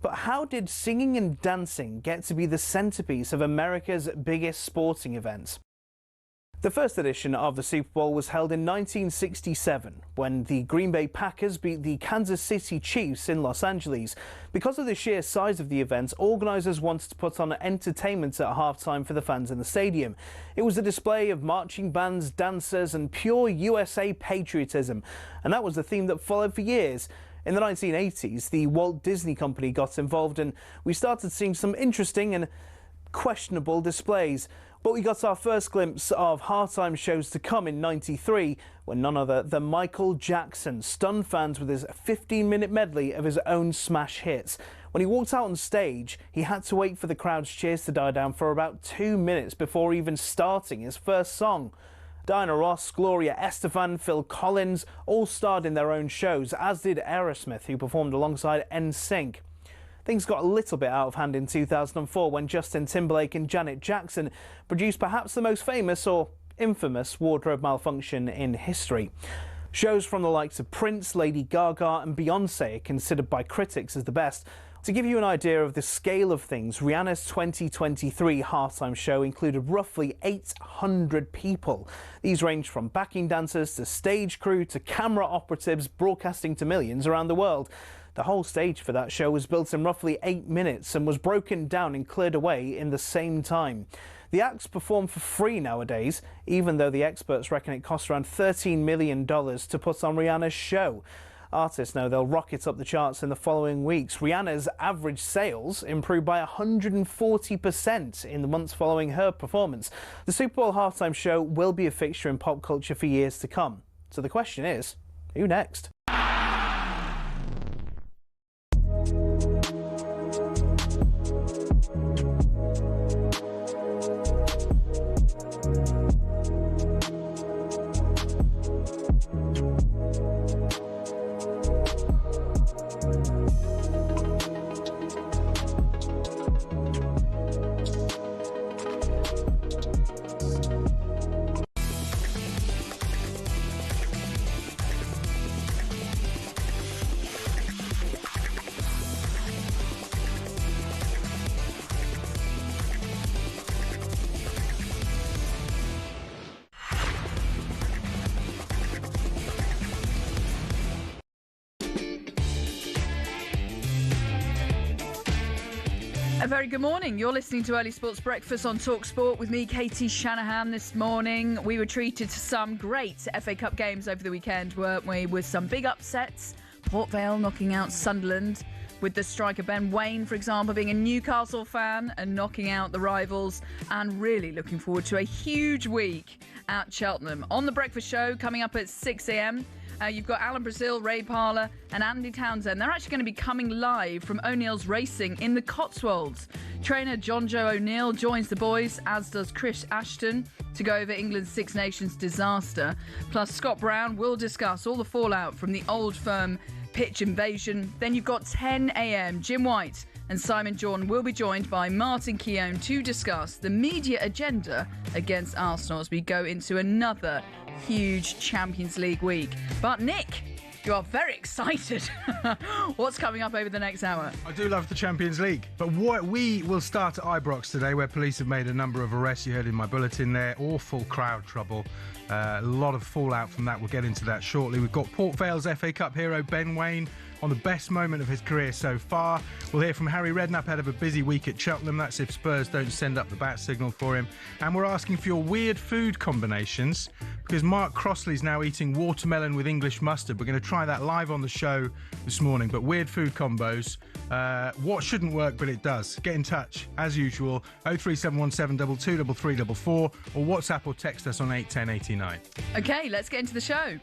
But how did singing and dancing get to be the centrepiece of America's biggest sporting event? The first edition of the Super Bowl was held in 1967 when the Green Bay Packers beat the Kansas City Chiefs in Los Angeles. Because of the sheer size of the event, organisers wanted to put on entertainment at halftime for the fans in the stadium. It was a display of marching bands, dancers and pure USA patriotism, and that was the theme that followed for years. In the 1980s, the Walt Disney Company got involved and we started seeing some interesting and questionable displays. But we got our first glimpse of halftime shows to come in '93 when none other than Michael Jackson stunned fans with his 15-minute medley of his own smash hits. When he walked out on stage, he had to wait for the crowd's cheers to die down for about 2 minutes before even starting his first song. Diana Ross, Gloria Estefan, Phil Collins all starred in their own shows, as did Aerosmith, who performed alongside NSYNC. Things got a little bit out of hand in 2004 when Justin Timberlake and Janet Jackson produced perhaps the most famous or infamous wardrobe malfunction in history. Shows from the likes of Prince, Lady Gaga and Beyoncé are considered by critics as the best. To give you an idea of the scale of things, Rihanna's 2023 halftime show included roughly 800 people. These ranged from backing dancers to stage crew to camera operatives broadcasting to millions around the world. The whole stage for that show was built in roughly 8 minutes and was broken down and cleared away in the same time. The acts perform for free nowadays, even though the experts reckon it costs around $13 million to put on Rihanna's show. Artists know they'll rocket up the charts in the following weeks. Rihanna's average sales improved by 140% in the months following her performance. The Super Bowl halftime show will be a fixture in pop culture for years to come. So the question is, who next? A very good morning. You're listening to Early Sports Breakfast on talkSPORT with me, Katie Shanahan. This morning we were treated to some great FA Cup games over the weekend, weren't we? With some big upsets. Port Vale knocking out Sunderland, with the striker Ben Waine, for example, being a Newcastle fan and knocking out the rivals, and really looking forward to a huge week at Cheltenham. On the breakfast show coming up at 6 a.m, you've got Alan Brazil, Ray Parlour and Andy Townsend. They're actually going to be coming live from O'Neill's Racing in the Cotswolds. Trainer John Joe O'Neill joins the boys, as does Chris Ashton, to go over England's Six Nations disaster. Plus, Scott Brown will discuss all the fallout from the Old Firm pitch invasion. Then you've got 10 a.m. Jim White and Simon Jordan will be joined by Martin Keown to discuss the media agenda against Arsenal as we go into another huge Champions League week. But Nick, you are very excited. What's coming up over the next hour? I do love the Champions League. But we will start at Ibrox today, where police have made a number of arrests. You heard in my bulletin there, awful crowd trouble. A lot of fallout from that. We'll get into that shortly. We've got Port Vale's FA Cup hero Ben Waine on the best moment of his career so far. We'll hear from Harry Redknapp ahead of a busy week at Cheltenham. That's if Spurs don't send up the bat signal for him. And we're asking for your weird food combinations, because Mark Crossley's now eating watermelon with English mustard. We're going to try that live on the show this morning. But weird food combos, what shouldn't work but it does. Get in touch as usual, 03717 22 3344, or WhatsApp or text us on 81089. Okay, let's get into the show.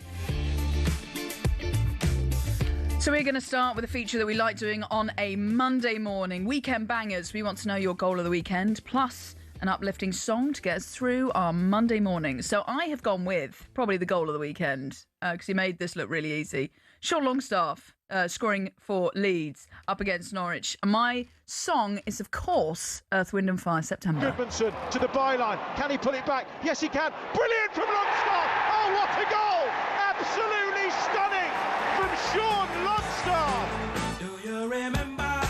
So we're going to start with a feature that we like doing on a Monday morning. Weekend bangers. We want to know your goal of the weekend, plus an uplifting song to get us through our Monday morning. So I have gone with probably the goal of the weekend, because he made this look really easy. Sean Longstaff scoring for Leeds up against Norwich. And my song is, of course, Earth, Wind and Fire, September. Goodmanson to the byline. Can he pull it back? Yes, he can. Brilliant from Longstaff. Oh, what a goal! Absolutely stunning from Sean Longstaff. Do you remember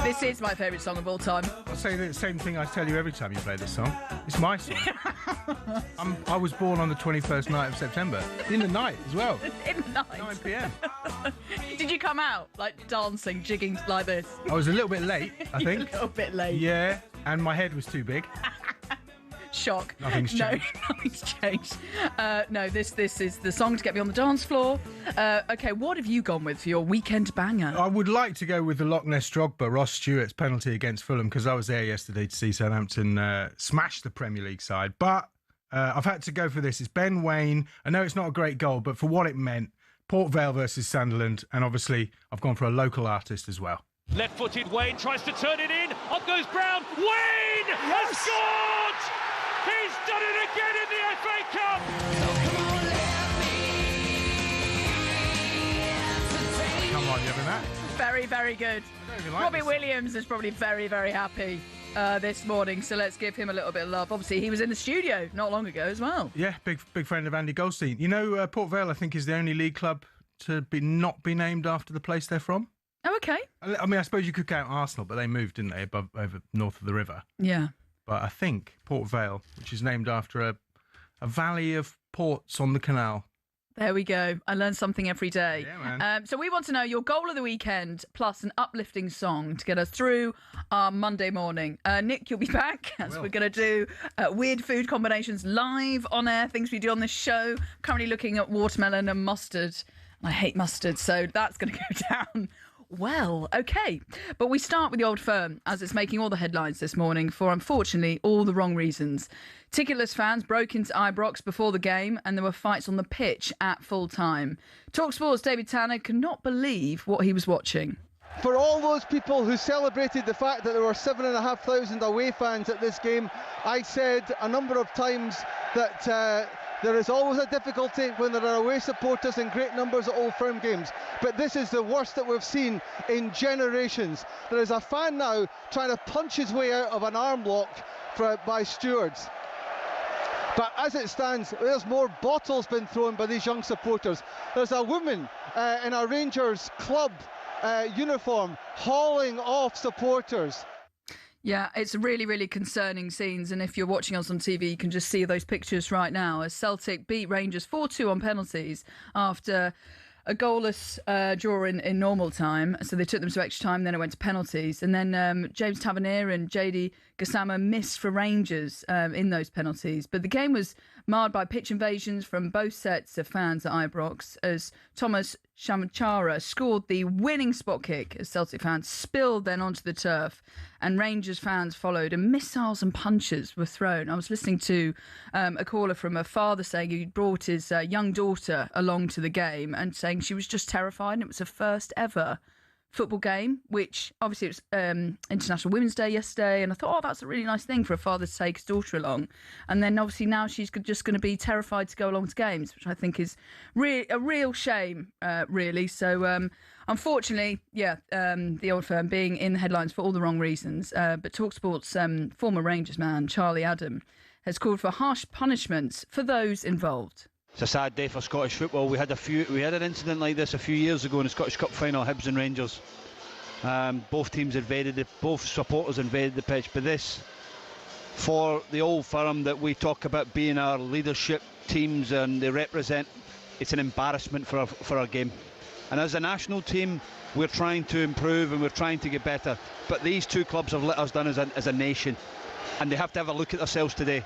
This is my favourite song of all time. I'll say the same thing I tell you every time you play this song. It's my song. I was born on the 21st night of September. In the night as well. In the night. 9 p.m. Did you come out, like, dancing, jigging like this? I was a little bit late, I think. A little bit late. Yeah, and my head was too big. Shock. Nothing's changed. No, nothing's changed. No, this is the song to get me on the dance floor. Okay, what have you gone with for your weekend banger? I would like to go with the Loch Ness Drogba, Ross Stewart's penalty against Fulham, because I was there yesterday to see Southampton smash the Premier League side. But I've had to go for this. It's Ben Waine. I know it's not a great goal, but for what it meant, Port Vale versus Sunderland, and obviously I've gone for a local artist as well. Left-footed Waine tries to turn it in. Up goes Brown. Waine has scored! He's done it again in the FA Cup! Come on, you having that? Very, very good. Like Robbie this. Williams is probably very, very happy this morning, so let's give him a little bit of love. Obviously, he was in the studio not long ago as well. Yeah, big friend of Andy Goldstein. You know, Port Vale, I think, is the only league club to not be named after the place they're from. Oh, okay. I mean, I suppose you could count Arsenal, but they moved, didn't they, over north of the river? Yeah. But I think Port Vale, which is named after a valley of ports on the canal. There we go. I learn something every day. Yeah, man. So we want to know your goal of the weekend plus an uplifting song to get us through our Monday morning. Nick, you'll be back as we're going to do weird food combinations live on air, things we do on this show. Currently looking at watermelon and mustard. I hate mustard, so that's going to go down. Well, okay. But we start with the Old Firm, as it's making all the headlines this morning for, unfortunately, all the wrong reasons. Ticketless fans broke into Ibrox before the game, and there were fights on the pitch at full time. talkSPORT's David Tanner could not believe what he was watching. For all those people who celebrated the fact that there were 7,500 away fans at this game, I said a number of times that there is always a difficulty when there are away supporters in great numbers at Old Firm games, but this is the worst that we've seen in generations. There is a fan now trying to punch his way out of an arm lock by stewards. But as it stands, there's more bottles been thrown by these young supporters. There's a woman in a Rangers club uniform hauling off supporters. Yeah, it's really, really concerning scenes. And if you're watching us on TV, you can just see those pictures right now as Celtic beat Rangers 4-2 on penalties after a goalless draw in normal time. So they took them to extra time, then it went to penalties. And then James Tavernier and JD Gassama missed for Rangers in those penalties. But the game was marred by pitch invasions from both sets of fans at Ibrox as Thomas Shamachara scored the winning spot kick as Celtic fans spilled then onto the turf and Rangers fans followed and missiles and punches were thrown. I was listening to a caller from a father saying he brought his young daughter along to the game and saying she was just terrified and it was her first ever football game, which obviously it was International Women's Day yesterday, and I thought, oh, that's a really nice thing for a father to take his daughter along. And then obviously now she's just going to be terrified to go along to games, which I think is a real shame, really. So unfortunately, the Old Firm being in the headlines for all the wrong reasons. But talkSPORT's former Rangers man, Charlie Adam, has called for harsh punishments for those involved. It's a sad day for Scottish football. We had an incident like this a few years ago in the Scottish Cup final, Hibs and Rangers. Both teams both supporters invaded the pitch. But this, for the Old Firm that we talk about being our leadership teams and they represent, it's an embarrassment for our game. And as a national team, we're trying to improve and we're trying to get better. But these two clubs have let us down as a nation, and they have to have a look at themselves today.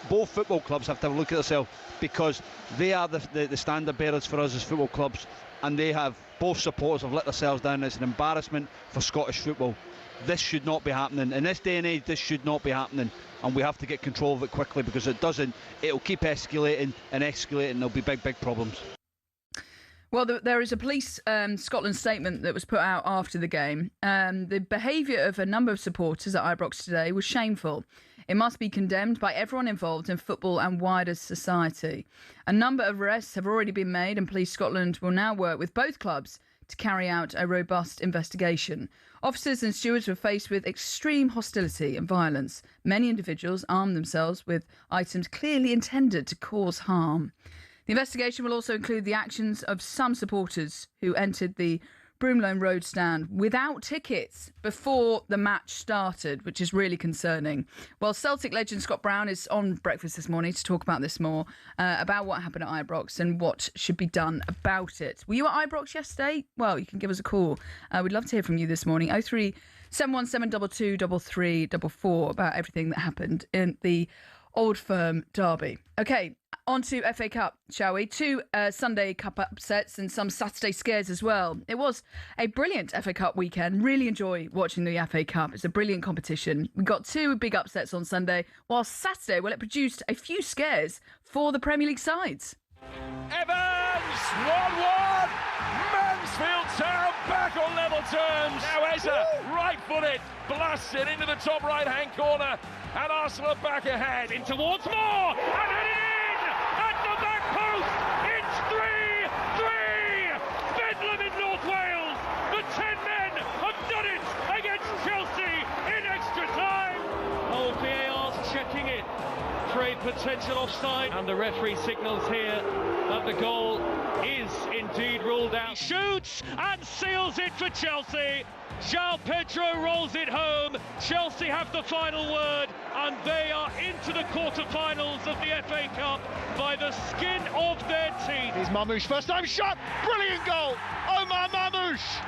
Both football clubs have to have a look at themselves because they are the standard bearers for us as football clubs, and both supporters have let themselves down. It's an embarrassment for Scottish football. This should not be happening. In this day and age, this should not be happening, and we have to get control of it quickly because it'll keep escalating and there'll be big problems. Well, there is a police Scotland statement that was put out after the game. The behaviour of a number of supporters at Ibrox today was shameful. It must be condemned by everyone involved in football and wider society. A number of arrests have already been made, and Police Scotland will now work with both clubs to carry out a robust investigation. Officers and stewards were faced with extreme hostility and violence. Many individuals armed themselves with items clearly intended to cause harm. The investigation will also include the actions of some supporters who entered the Broomloan Road stand without tickets before the match started, which is really concerning. Well, Celtic legend Scott Brown is on Breakfast this morning to talk about this more, about what happened at Ibrox and what should be done about it. Were you at Ibrox yesterday? Well, you can give us a call. We'd love to hear from you this morning. 03717223344 about everything that happened in the Old Firm derby. Okay, on to FA Cup, shall we? 2 Sunday Cup upsets and some Saturday scares as well. It was a brilliant FA Cup weekend. Really enjoy watching the FA Cup. It's a brilliant competition. We got 2 big upsets on Sunday, while Saturday, well, it produced a few scares for the Premier League sides. Evans, 1-1. Mansfield Town back on level terms. Now Eza, right-footed, blasts it into the top right-hand corner. And Arsenal are back ahead. In towards more. And headed in at the back post. It's 3-3. Bedlam in North Wales. The 10 men have done it against Chelsea in extra time. Oh, VAR's checking it for a potential offside. And the referee signals here that the goal is indeed ruled out. He shoots and seals it for Chelsea. João Pedro rolls it home. Chelsea have the final word, and they are into the quarter-finals of the FA Cup by the skin of their teeth. Here's Mamouche, first time shot, brilliant goal. Omar Mamouche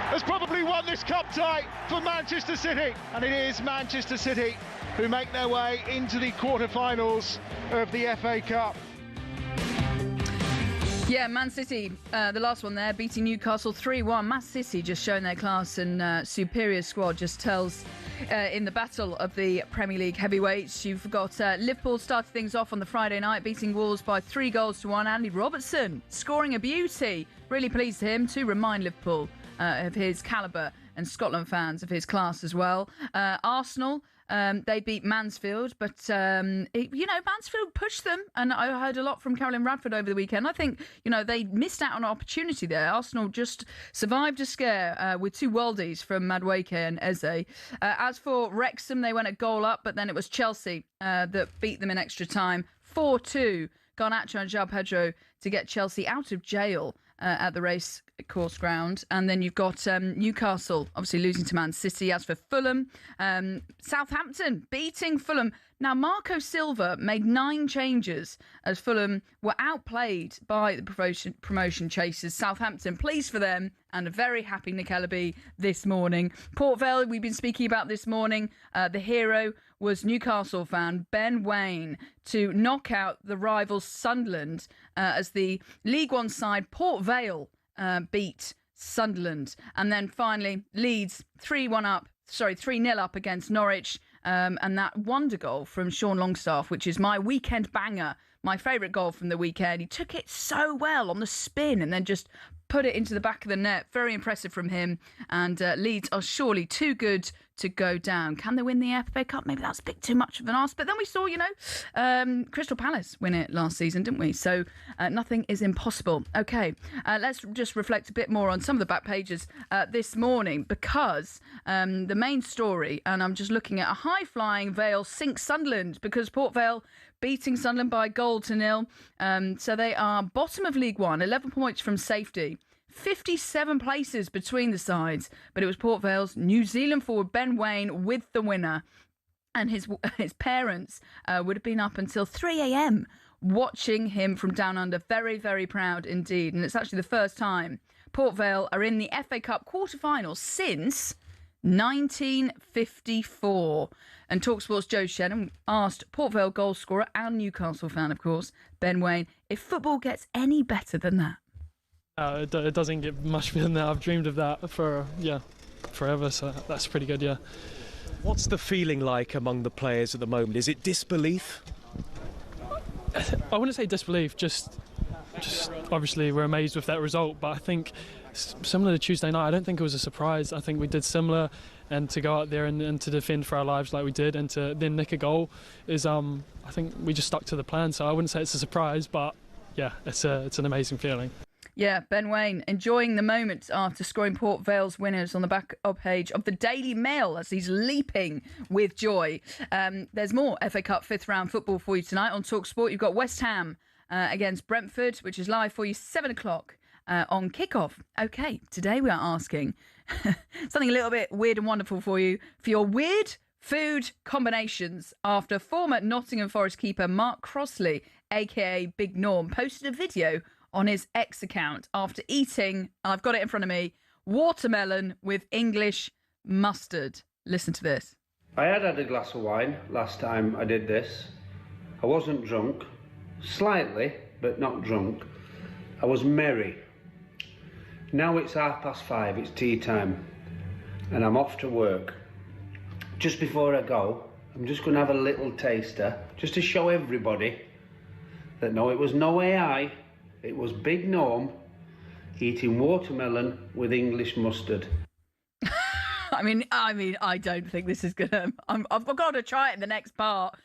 has probably won this cup tie for Manchester City, and it is Manchester City who make their way into the quarter-finals of the FA Cup. Yeah, Man City, the last one there, beating Newcastle 3-1. Man City just showing their class and superior squad, just tells in the battle of the Premier League heavyweights. You've got Liverpool started things off on the Friday night, beating Wolves by 3-1. Andy Robertson scoring a beauty. Really pleased to him to remind Liverpool of his calibre and Scotland fans of his class as well. Arsenal, they beat Mansfield, but, Mansfield pushed them. And I heard a lot from Carolyn Radford over the weekend. I think, they missed out on an opportunity there. Arsenal just survived a scare with 2 worldies from Madueke and Eze. As for Wrexham, they went a goal up, but then it was Chelsea that beat them in extra time. 4-2. Garnacho and João Pedro to get Chelsea out of jail at the race course ground. And then you've got Newcastle obviously losing to Man City. As for Fulham, Southampton beating Fulham. Now, Marco Silva made 9 changes as Fulham were outplayed by the promotion chasers. Southampton, pleased for them, and a very happy Nick Ellaby this morning. Port Vale, we've been speaking about this morning. The hero was Newcastle fan Ben Waine to knock out the rival Sunderland as the League One side Port Vale beat Sunderland. And then finally, Leeds 3-0 up against Norwich. And that wonder goal from Sean Longstaff, which is my weekend banger, my favourite goal from the weekend. He took it so well on the spin and then just put it into the back of the net. Very impressive from him. And Leeds are surely too good to go down. Can they win the FA Cup? Maybe that's a bit too much of an ask. But then we saw, Crystal Palace win it last season, didn't we? So nothing is impossible. Okay, let's just reflect a bit more on some of the back pages this morning, because the main story, and I'm just looking at a high-flying Vale sinks Sunderland because Port Vale beating Sunderland by 0-0. So they are bottom of League One, 11 points from safety. 57 places between the sides, but it was Port Vale's New Zealand forward Ben Waine with the winner, and his parents would have been up until 3 a.m. watching him from down under. Very, very proud indeed, and it's actually the first time Port Vale are in the FA Cup quarter-final since 1954. And talkSPORT's Joe Shannon asked Port Vale goal scorer and Newcastle fan, of course, Ben Waine, if football gets any better than that. It doesn't get much better than that. I've dreamed of that for forever, so that's pretty good, yeah. What's the feeling like among the players at the moment? Is it disbelief? I wouldn't say disbelief, just obviously we're amazed with that result, but I think similar to Tuesday night, I don't think it was a surprise. I think we did similar, and to go out there and to defend for our lives like we did and to then nick a goal is, I think we just stuck to the plan, so I wouldn't say it's a surprise, but yeah, it's an amazing feeling. Yeah, Ben Waine enjoying the moment after scoring Port Vale's winners on the back page of the Daily Mail as he's leaping with joy. There's more FA Cup 5th round football for you tonight on talkSPORT. You've got West Ham against Brentford, which is live for you 7 o'clock. on kickoff. Okay, today we are asking something a little bit weird and wonderful for you, for your weird food combinations after former Nottingham Forest keeper Mark Crossley, aka Big Norm, posted a video on his X account after eating, I've got it in front of me, watermelon with English mustard. Listen to this. I had a glass of wine last time I did this. I wasn't drunk, slightly, but not drunk. I was merry. Now it's 5:30, it's tea time, and I'm off to work. Just before I go, I'm just going to have a little taster, just to show everybody that no, it was no AI, it was Big Norm eating watermelon with English mustard. I mean, I don't think this is gonna. I've got to try it in the next part.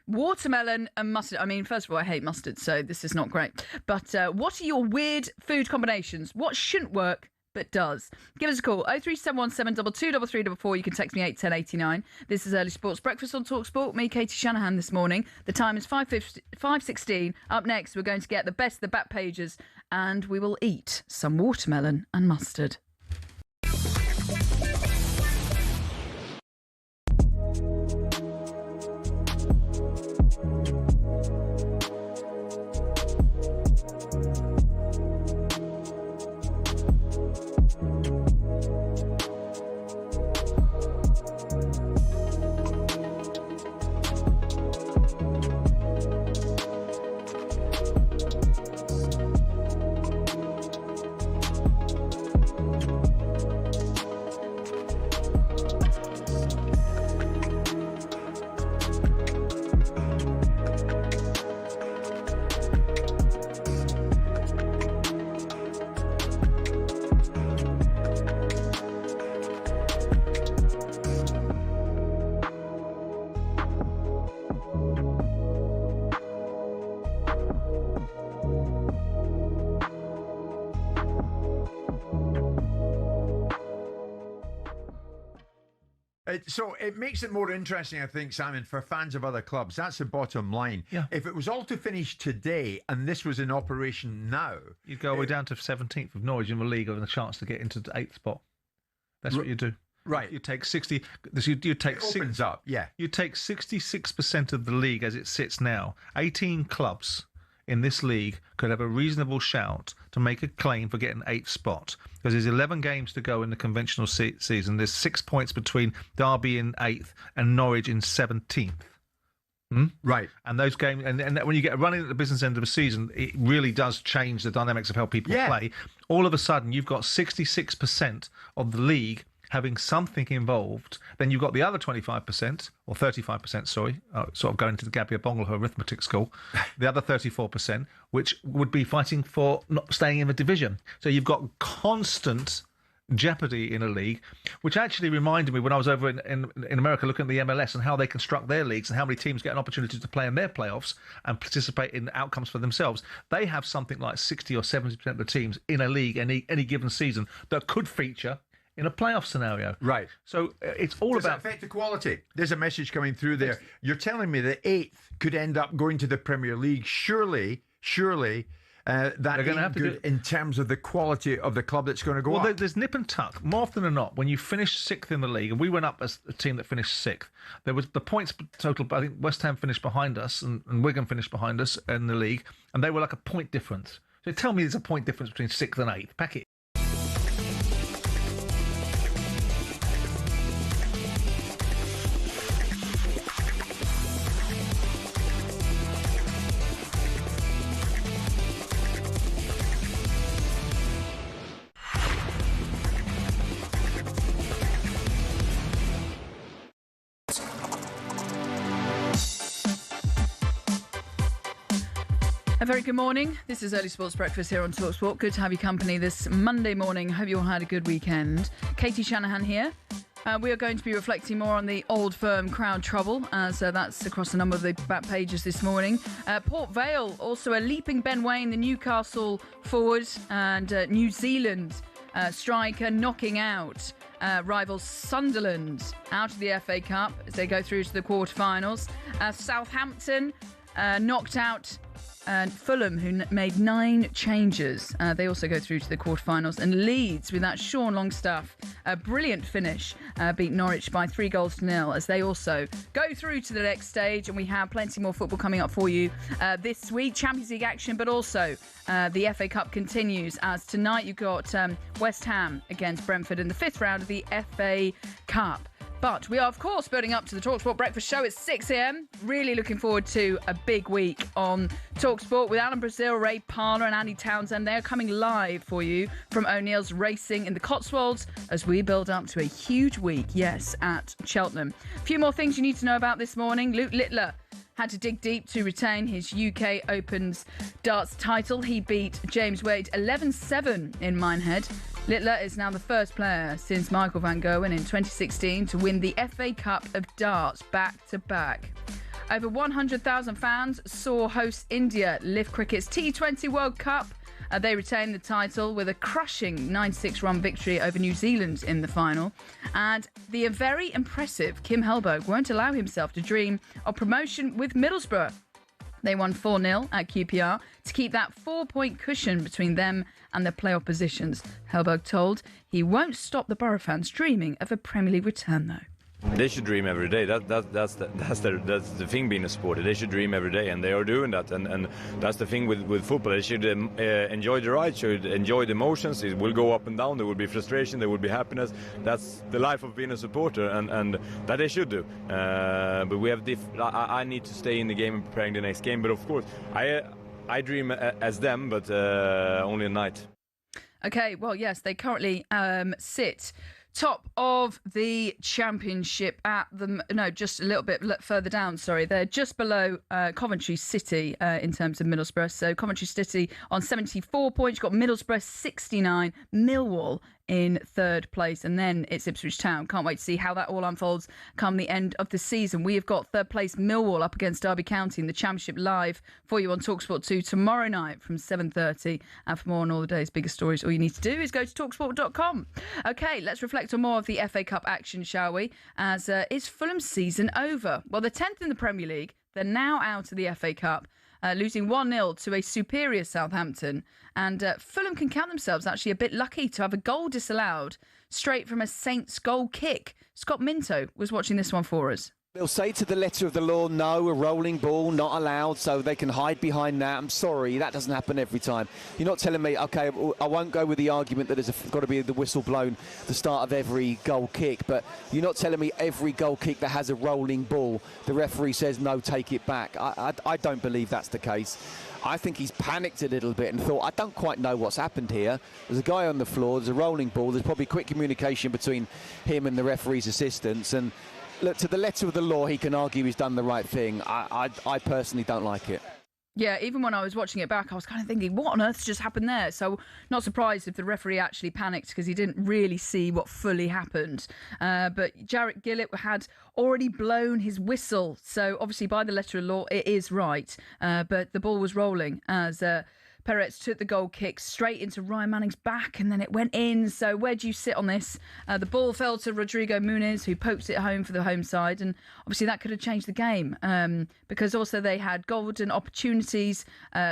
Watermelon and mustard. I mean, first of all, I hate mustard, so this is not great. But what are your weird food combinations? What shouldn't work but does? Give us a call. 03717 722 3344. You can text me 81089. This is Early Sports Breakfast on talkSPORT. Me, Katie Shanahan, this morning. The time is 5:16. Up next, we're going to get the best of the back pages, and we will eat some watermelon and mustard. So it makes it more interesting, I think, Simon, for fans of other clubs. That's the bottom line. Yeah. If it was all to finish today and this was in operation now, you'd go way down to 17th of Norwich in the league with a chance to get into the 8th spot. That's what you do. Right. You take 60. You take it opens up. Yeah. You take 66% of the league as it sits now. 18 clubs in this league could have a reasonable shout to make a claim for getting 8th spot, because there's 11 games to go in the conventional season. There's 6 points between Derby in 8th and Norwich in 17th. Right. And those games, and when you get a run in at the business end of the season, it really does change the dynamics of how people play. All of a sudden, you've got 66% of the league having something involved. Then you've got the other 25%, or 35%, sorry, sort of going to the Gabby Bongle arithmetic school, the other 34%, which would be fighting for not staying in the division. So you've got constant jeopardy in a league, which actually reminded me when I was over in America looking at the MLS and how they construct their leagues and how many teams get an opportunity to play in their playoffs and participate in outcomes for themselves. They have something like 60 or 70% of the teams in a league any given season that could feature in a playoff scenario. Right. So it's all Does about... that affect the quality? There's a message coming through there. You're telling me that 8th could end up going to the Premier League. Surely, that going to have to good in terms of the quality of the club that's going to go up. There's nip and tuck. More often than not, when you finish 6th in the league, and we went up as a team that finished 6th, there was the points total. I think West Ham finished behind us and Wigan finished behind us in the league, and they were like a point difference. So tell me there's a point difference between 6th and 8th. Pack it. A very good morning. This is Early Sports Breakfast here on talkSPORT. Good to have you company this Monday morning. Hope you all had a good weekend. Katie Shanahan here. We are going to be reflecting more on the Old Firm crowd trouble, as that's across a number of the back pages this morning. Port Vale, also a leaping Ben Waine, the Newcastle forward, and New Zealand striker knocking out rival Sunderland out of the FA Cup as they go through to the quarterfinals. Southampton knocked out and Fulham, who made 9 changes. They also go through to the quarterfinals. And Leeds, with that Sean Longstaff, a brilliant finish, beat Norwich by 3-0 as they also go through to the next stage. And we have plenty more football coming up for you this week. Champions League action, but also the FA Cup continues, as tonight you've got West Ham against Brentford in the 5th round of the FA Cup. But we are, of course, building up to the talkSPORT Breakfast Show at 6 a.m. Really looking forward to a big week on talkSPORT with Alan Brazil, Ray Parler and Andy Townsend. They're coming live for you from O'Neill's Racing in the Cotswolds as we build up to a huge week, yes, at Cheltenham. A few more things you need to know about this morning. Luke Littler had to dig deep to retain his UK Opens darts title. He beat James Wade 11-7 in Minehead. Littler is now the first player since Michael van Gerwen in 2016 to win the FA Cup of darts back-to-back. Over 100,000 fans saw host India lift cricket's T20 World Cup. They retained the title with a crushing 96-run victory over New Zealand in the final. And the very impressive Kim Hellberg won't allow himself to dream of promotion with Middlesbrough. They won 4-0 at QPR to keep that 4-point cushion between them and their playoff positions. Hellberg told he won't stop the Borough fans dreaming of a Premier League return, though. They should dream every day. That's the thing being a sport. They should dream every day, and they are doing that. And that's the thing with football. They should enjoy the ride, should enjoy the emotions. It will go up and down. There will be frustration. There will be happiness. That's the life of being a supporter, and that they should do. But we have I need to stay in the game and preparing the next game. But of course, I dream as them, but only at night. Okay. Well, yes, they currently sit top of the championship just a little bit further down, sorry. They're just below Coventry City in terms of Middlesbrough. So Coventry City on 74 points. You've got Middlesbrough 69, Millwall in 3rd place, and then it's Ipswich Town. Can't wait to see how that all unfolds come the end of the season. We have got 3rd place Millwall up against Derby County in the Championship live for you on talkSPORT 2 tomorrow night from 7:30. And for more on all the day's biggest stories, all you need to do is go to talksport.com. Okay, let's reflect on more of the FA Cup action, shall we? As is Fulham's season over? Well, they're 10th in the Premier League. They're now out of the FA Cup, losing 1-0 to a superior Southampton. And Fulham can count themselves actually a bit lucky to have a goal disallowed straight from a Saints goal kick. Scott Minto was watching this one for us. They'll say to the letter of the law, no, a rolling ball, not allowed, so they can hide behind that. I'm sorry, that doesn't happen every time. You're not telling me, OK, I won't go with the argument that there's got to be the whistle blown at the start of every goal kick, but you're not telling me every goal kick that has a rolling ball, the referee says, no, take it back. I don't believe that's the case. I think he's panicked a little bit and thought, I don't quite know what's happened here. There's a guy on the floor, there's a rolling ball, there's probably quick communication between him and the referee's assistants, and look, to the letter of the law, he can argue he's done the right thing. I personally don't like it. Yeah, even when I was watching it back, I was kind of thinking, what on earth's just happened there? So not surprised if the referee actually panicked because he didn't really see what fully happened. But Jarrett Gillett had already blown his whistle. So obviously by the letter of law, it is right. But the ball was rolling as Perez took the goal kick straight into Ryan Manning's back and then it went in. So where do you sit on this? The ball fell to Rodrigo Muniz, who poked it home for the home side. And obviously that could have changed the game because also they had golden opportunities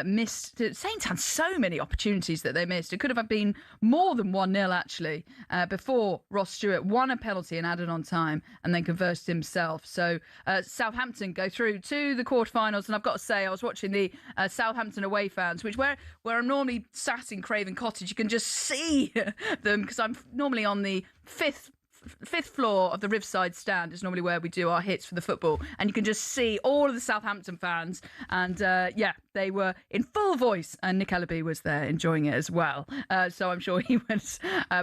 missed. Saints had so many opportunities that they missed. It could have been more than 1-0 actually before Ross Stewart won a penalty and added on time and then converted himself. So Southampton go through to the quarterfinals. And I've got to say, I was watching the Southampton away fans, where I'm normally sat in Craven Cottage, you can just see them because I'm normally on the fifth floor of the Riverside stand is normally where we do our hits for the football, and you can just see all of the Southampton fans, and they were in full voice, and Nick Ellaby was there enjoying it as well, so I'm sure he was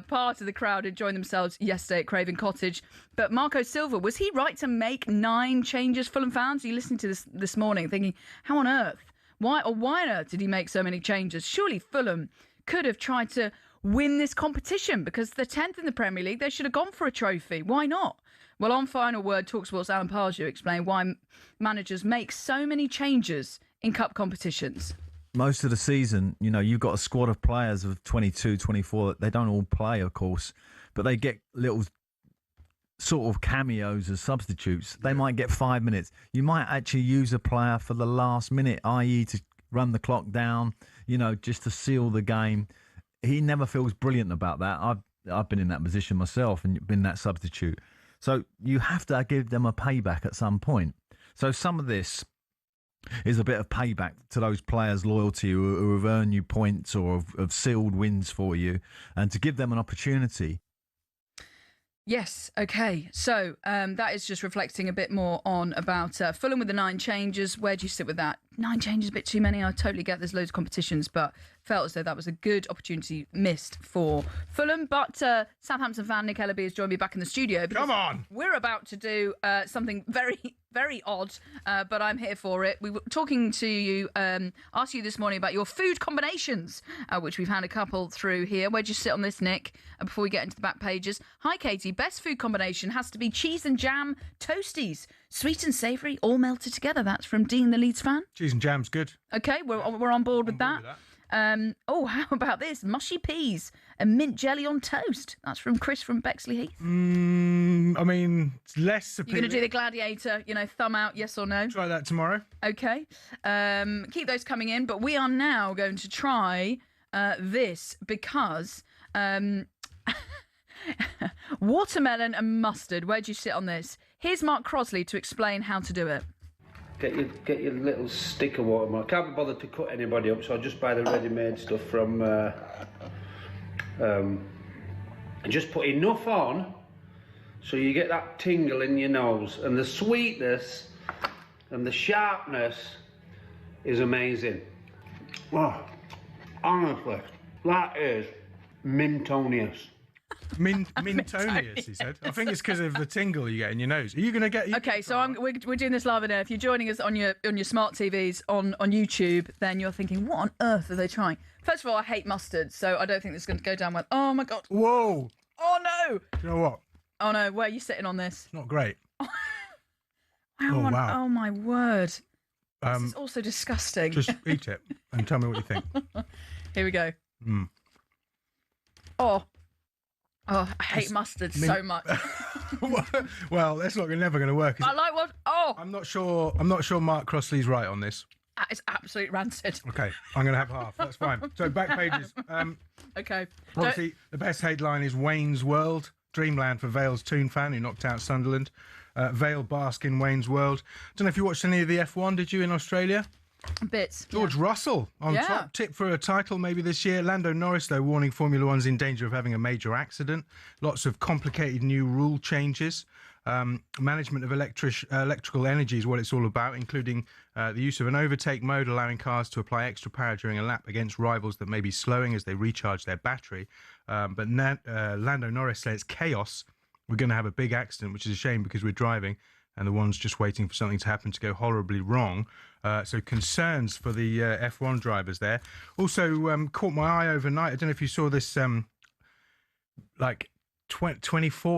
part of the crowd enjoying themselves yesterday at Craven Cottage. But Marco Silva, was he right to make 9 changes? Fulham fans, are you listening to this morning thinking, how on earth? Why on earth did he make so many changes? Surely Fulham could have tried to win this competition because they're 10th in the Premier League. They should have gone for a trophy. Why not? Well, on Final Word, talkSPORT's Alan Pardew explained why managers make so many changes in cup competitions. Most of the season, you've got a squad of players of 22, 24. They don't all play, of course, but they get little sort of cameos as substitutes. They might get 5 minutes. You might actually use a player for the last minute, i.e. to run the clock down, just to seal the game. He never feels brilliant about that. I've been in that position myself and been that substitute. So you have to give them a payback at some point. So some of this is a bit of payback to those players' loyalty who have earned you points or have sealed wins for you, and to give them an opportunity. Yes, okay. So that is just reflecting a bit more on about Fulham with the 9 changes. Where do you sit with that? 9 changes, a bit too many. I totally get there's loads of competitions, but felt as though that was a good opportunity missed for Fulham. But Southampton fan Nick Ellaby has joined me back in the studio. Come on! We're about to do something very, very odd, but I'm here for it. We were talking to you, asked you this morning about your food combinations, which we've had a couple through here. Where'd you sit on this, Nick, before we get into the back pages? Hi, Katie. Best food combination has to be cheese and jam toasties. Sweet and savoury, all melted together. That's from Dean, the Leeds fan. Cheese and jam's good. Okay, we're on board with that. How about this? Mushy peas and mint jelly on toast. That's from Chris from Bexley Heath. I mean, it's less appealing. You're going to do the gladiator, thumb out, yes or no? Try that tomorrow. Okay. Keep those coming in, but we are now going to try this because watermelon and mustard. Where do you sit on this? Here's Mark Crosley to explain how to do it. Get your little stick of watermelon. I can't be bothered to cut anybody up, so I'll just buy the ready-made stuff from. And just put enough on, so you get that tingle in your nose, and the sweetness and the sharpness is amazing. Oh, honestly, that is mintonious. Mintonious, he said. I think it's because of the tingle you get in your nose. Are you going to get... Okay, so we're doing this live and air. If you're joining us on your smart TVs on YouTube, then you're thinking, what on earth are they trying? First of all, I hate mustard, so I don't think this is going to go down well. Oh, my God. Whoa. Oh, no. You know what? Oh, no. Where are you sitting on this? It's not great. Wow. Oh, my word. This is also disgusting. Just eat it and tell me what you think. Here we go. Oh, I hate mustard so much. Well, that's never going to work. I like what? Oh, I'm not sure Mark Crossley's right on this. That is absolute rancid. Okay, I'm going to have half. That's fine. So back pages. Okay. Obviously, the best headline is Wayne's World, dreamland for Vale's Toon fan who knocked out Sunderland. Vale bask in Wayne's World. Don't know if you watched any of the F1, did you, in Australia? Bits. George Russell on top, tip for a title maybe this year. Lando Norris, though, warning Formula One's in danger of having a major accident. Lots of complicated new rule changes. Management of electrical energy is what it's all about, including the use of an overtake mode, allowing cars to apply extra power during a lap against rivals that may be slowing as they recharge their battery. But Lando Norris says chaos. We're going to have a big accident, which is a shame because we're driving and the one's just waiting for something to happen to go horribly wrong. So concerns for the F1 drivers there. Also caught my eye overnight. I don't know if you saw this 24,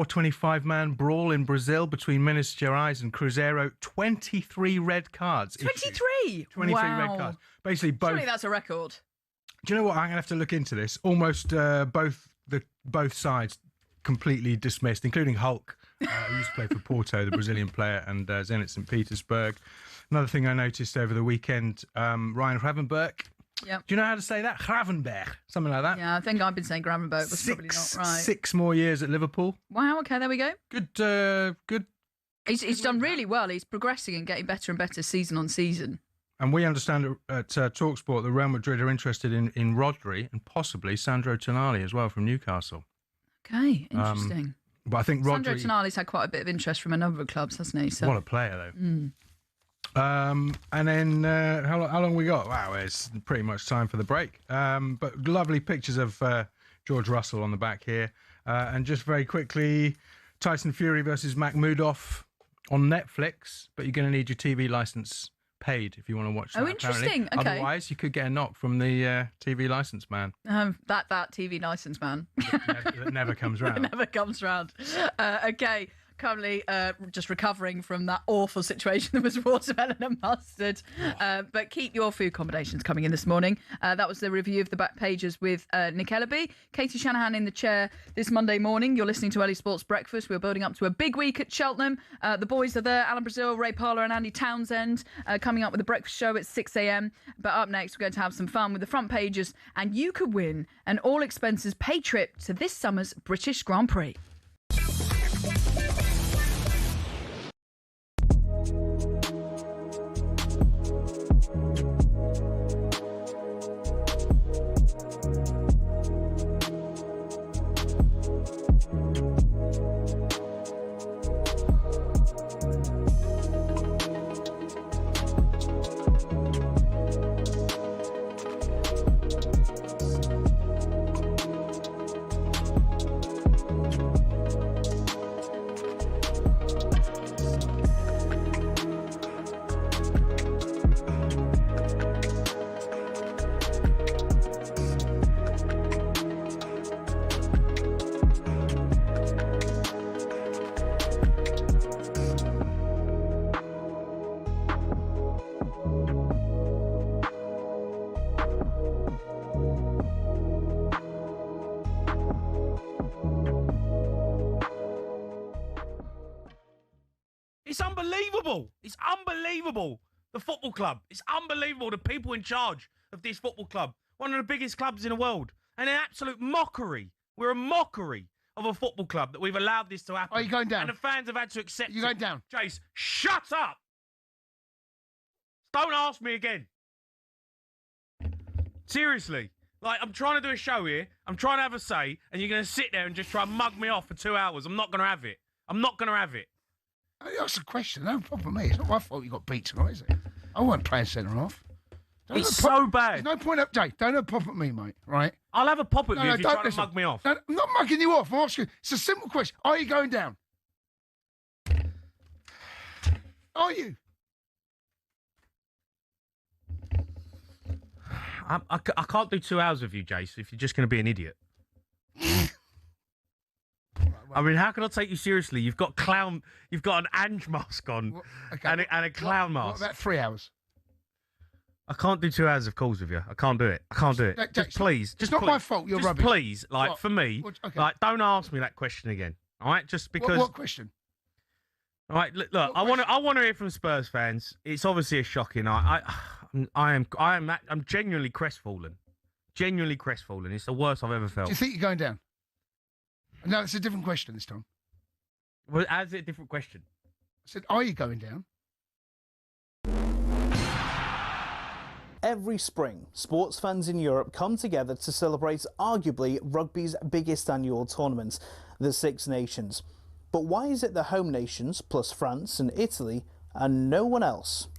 25-man brawl in Brazil between Minas Gerais and Cruzeiro. 23 red cards. 23? 23 wow. red cards. Basically both. Surely that's a record. Do you know what? I'm going to have to look into this. Almost both sides completely dismissed, including Hulk, who used to play for Porto, the Brazilian player, and Zenit St. Petersburg. Another thing I noticed over the weekend, Ryan Gravenberch. Yep. Do you know how to say that? Gravenberch, something like that. Yeah, I think I've been saying Gravenberch, but probably not right. 6 more years at Liverpool. Wow, okay, there we go. Good. He's done really well. He's progressing and getting better and better season on season. And we understand at talkSPORT that Real Madrid are interested in Rodri and possibly Sandro Tonali as well from Newcastle. Okay, interesting. But I think Sandro Rodri... Tonali's had quite a bit of interest from a number of clubs, hasn't he? So. What a player, though. Mm. And then how long we got? Wow, it's pretty much time for the break. But lovely pictures of George Russell on the back here. And just very quickly, Tyson Fury versus Makhmudov on Netflix. But you're going to need your TV license paid if you want to watch that. Oh, interesting. Apparently. Okay. Otherwise, you could get a knock from the TV license man. That TV license man. That never comes round. It never comes round. Okay. currently just recovering from that awful situation that was watermelon and mustard. But keep your food combinations coming in this morning. That was the review of the back pages with Nick Ellaby. Katie Shanahan in the chair this Monday morning. You're listening to Early Sports Breakfast. We're building up to a big week at Cheltenham. The boys are there. Alan Brazil, Ray Parlour and Andy Townsend coming up with the breakfast show at 6 a.m. But up next, we're going to have some fun with the front pages, and you could win an all-expenses paid trip to this summer's British Grand Prix. It's unbelievable. It's unbelievable. The football club. It's unbelievable. The people in charge of this football club. One of the biggest clubs in the world. And an absolute mockery. We're a mockery of a football club that we've allowed this to happen. Are you going down? And the fans have had to accept it. You're going down. Jace, shut up. Don't ask me again. Seriously. Like, I'm trying to do a show here. I'm trying to have a say. And you're going to sit there and just try and mug me off for 2 hours. I'm not going to have it. I'm not going to have it. That's a question. No problem with me. It's not my fault you got beat tonight, is it? I wasn't playing centre off. It's so bad. There's no point up, Jake. Don't have a pop at me, mate. Right? I'll have a pop at you if you're trying to mug me off. No, I'm not mugging you off. I'm asking. It's a simple question. Are you going down? Are you? I can't do 2 hours with you, Jace, if you're just going to be an idiot. I mean, how can I take you seriously? You've got an Ange mask on and a clown mask. What about 3 hours? I can't do 2 hours of calls with you. I can't do it. I can't do it. Just please. It's not my fault. You're rubbish. Please, like, for me, like, don't ask me that question again. All right? Just because. What question? All right, look. I want to hear from Spurs fans. It's obviously a shocking. I'm genuinely crestfallen. Genuinely crestfallen. It's the worst I've ever felt. Do you think you're going down? No, it's a different question this time. Well, how's it a different question? I said, are you going down? Every spring, sports fans in Europe come together to celebrate arguably rugby's biggest annual tournament, the Six Nations. But why is it the home nations, plus France and Italy, and no one else?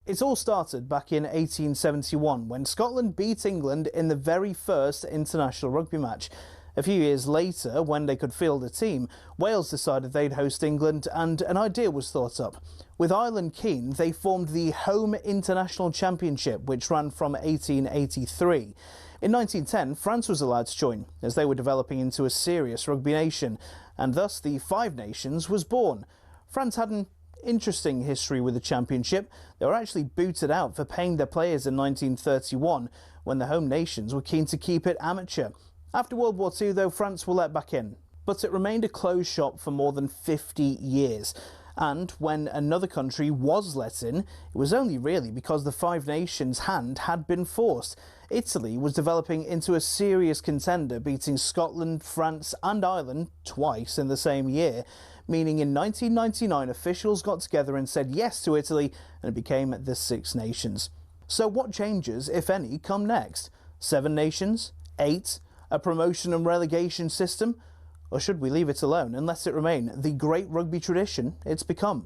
It all started back in 1871 when Scotland beat England in the very first international rugby match. A few years later, when they could field a team, Wales decided they'd host England and an idea was thought up. With Ireland keen, they formed the Home International Championship, which ran from 1883. In 1910, France was allowed to join, as they were developing into a serious rugby nation, and thus the Five Nations was born. France had an interesting history with the championship. They were actually booted out for paying their players in 1931, when the home nations were keen to keep it amateur. After World War II, though, France were let back in, but it remained a closed shop for more than 50 years. And when another country was let in, it was only really because the Five Nations hand had been forced. Italy was developing into a serious contender, beating Scotland, France and Ireland twice in the same year, meaning in 1999 officials got together and said yes to Italy, and it became the Six Nations. So what changes, if any, come next? 7 nations? 8? A promotion and relegation system? Or should we leave it alone and let it remain the great rugby tradition it's become?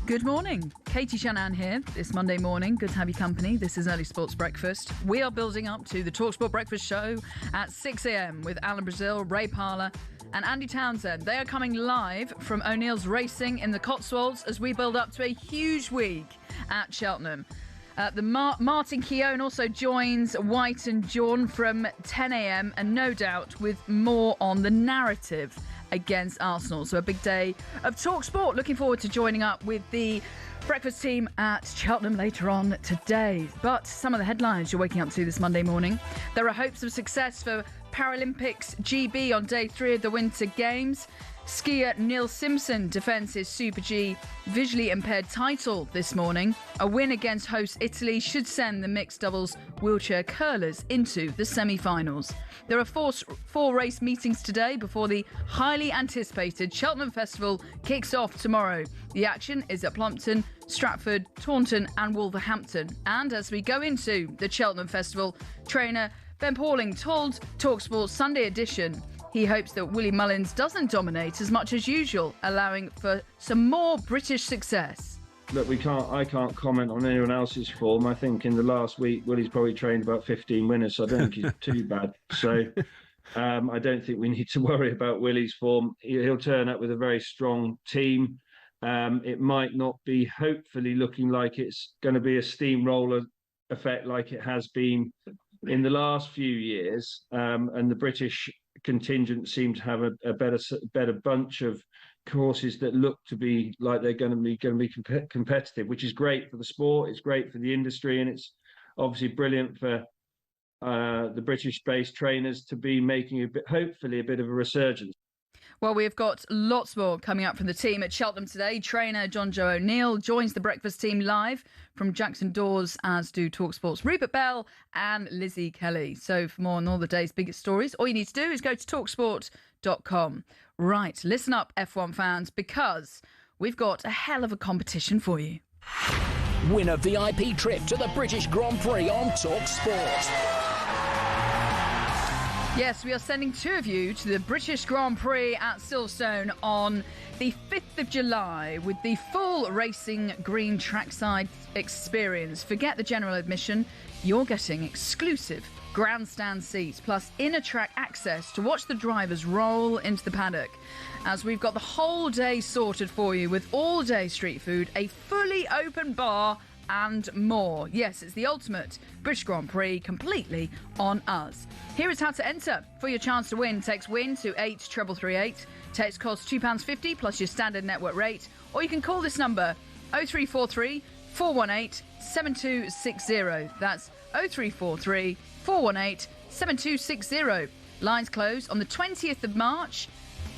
Good morning. Katie Shanahan here this Monday morning. Good to have you company. This is Early Sports Breakfast. We are building up to the talkSPORT Breakfast Show at 6 a.m. with Alan Brazil, Ray Parler and Andy Townsend. They are coming live from O'Neill's Racing in the Cotswolds as we build up to a huge week at Cheltenham. Martin Keown also joins White and John from 10 a.m. and no doubt with more on the narrative against Arsenal. So a big day of talkSPORT. Looking forward to joining up with the breakfast team at Cheltenham later on today. But some of the headlines you're waking up to this Monday morning. There are hopes of success for Paralympics GB on day 3 of the Winter Games. Skier Neil Simpson defends his Super G visually impaired title this morning. A win against host Italy should send the mixed doubles wheelchair curlers into the semi-finals. There are four race meetings today before the highly anticipated Cheltenham Festival kicks off tomorrow. The action is at Plumpton, Stratford, Taunton and Wolverhampton. And as we go into the Cheltenham Festival, trainer Ben Pauling told talkSPORT Sunday edition he hopes that Willie Mullins doesn't dominate as much as usual, allowing for some more British success. Look, I can't comment on anyone else's form. I think in the last week, Willie's probably trained about 15 winners, so I don't think he's too bad. So I don't think we need to worry about Willie's form. He'll turn up with a very strong team. It might not be, hopefully, looking like it's going to be a steamroller effect like it has been in the last few years. And the British contingent seem to have a better bunch of courses that look to be like they're going to be competitive, which is great for the sport. It's great for the industry, and it's obviously brilliant for the British-based trainers to be making hopefully a bit of a resurgence. Well, we've got lots more coming up from the team at Cheltenham today. Trainer John Joe O'Neill joins the breakfast team live from Jackson Dawes, as do talkSPORT's Rupert Bell and Lizzie Kelly. So for more on all the day's biggest stories, all you need to do is go to talksport.com. Right, listen up, F1 fans, because we've got a hell of a competition for you. Win a VIP trip to the British Grand Prix on talkSPORT. Yes, we are sending two of you to the British Grand Prix at Silverstone on the 5th of July with the full racing green trackside experience. Forget the general admission, you're getting exclusive grandstand seats plus inner track access to watch the drivers roll into the paddock, as we've got the whole day sorted for you with all day street food, a fully open bar and more. Yes, it's the ultimate British Grand Prix completely on us. Here is how to enter. For your chance to win, text WIN to 83338. Text costs £2.50 plus your standard network rate, or you can call this number 0343 418 7260. That's 0343 418 7260. Lines close on the 20th of March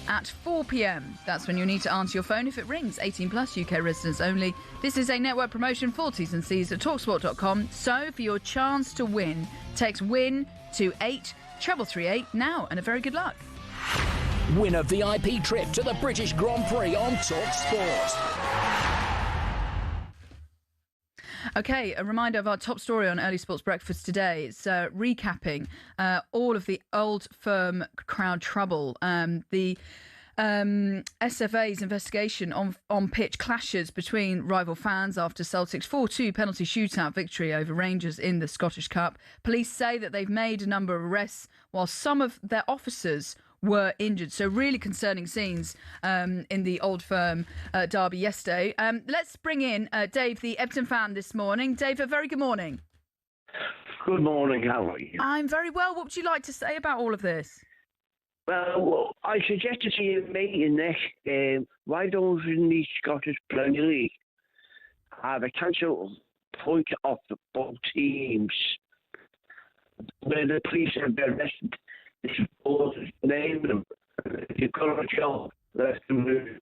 at 4 p.m. That's when you need to answer your phone if it rings. 18 plus, UK residents only. This is a network promotion. Full T's and C's at talksport.com. So for your chance to win, text WIN to 83338 now, and a very good luck. Win a VIP trip to the British Grand Prix on talkSPORT. Okay, a reminder of our top story on Early Sports Breakfast today. It's recapping all of the Old Firm crowd trouble. The SFA's investigation on pitch clashes between rival fans after Celtic's 4-2 penalty shootout victory over Rangers in the Scottish Cup. Police say that they've made a number of arrests while some of their officers were injured. So really concerning scenes in the Old Firm derby yesterday. Let's bring in Dave, the Everton fan this morning. Dave, a very good morning. Good morning, how are you? I'm very well. What would you like to say about all of this? Well, I suggest to see a meeting next. Why don't we in the Scottish Premier League the council point off the both teams where the police have arrested the supporters, name them. If you've got a job, let them move.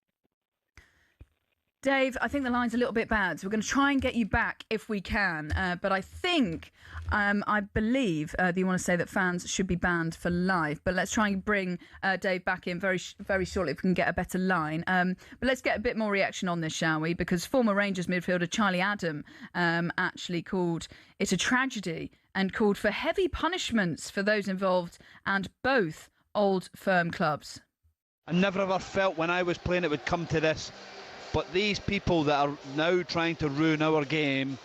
Dave, I think the line's a little bit bad, so we're going to try and get you back if we can. But I believe that you want to say that fans should be banned for life. But let's try and bring Dave back in very shortly if we can get a better line. But let's get a bit more reaction on this, shall we? Because former Rangers midfielder Charlie Adam actually called it a tragedy and called for heavy punishments for those involved and both old firm clubs. I never ever felt when I was playing it would come to this. But these people that are now trying to ruin our game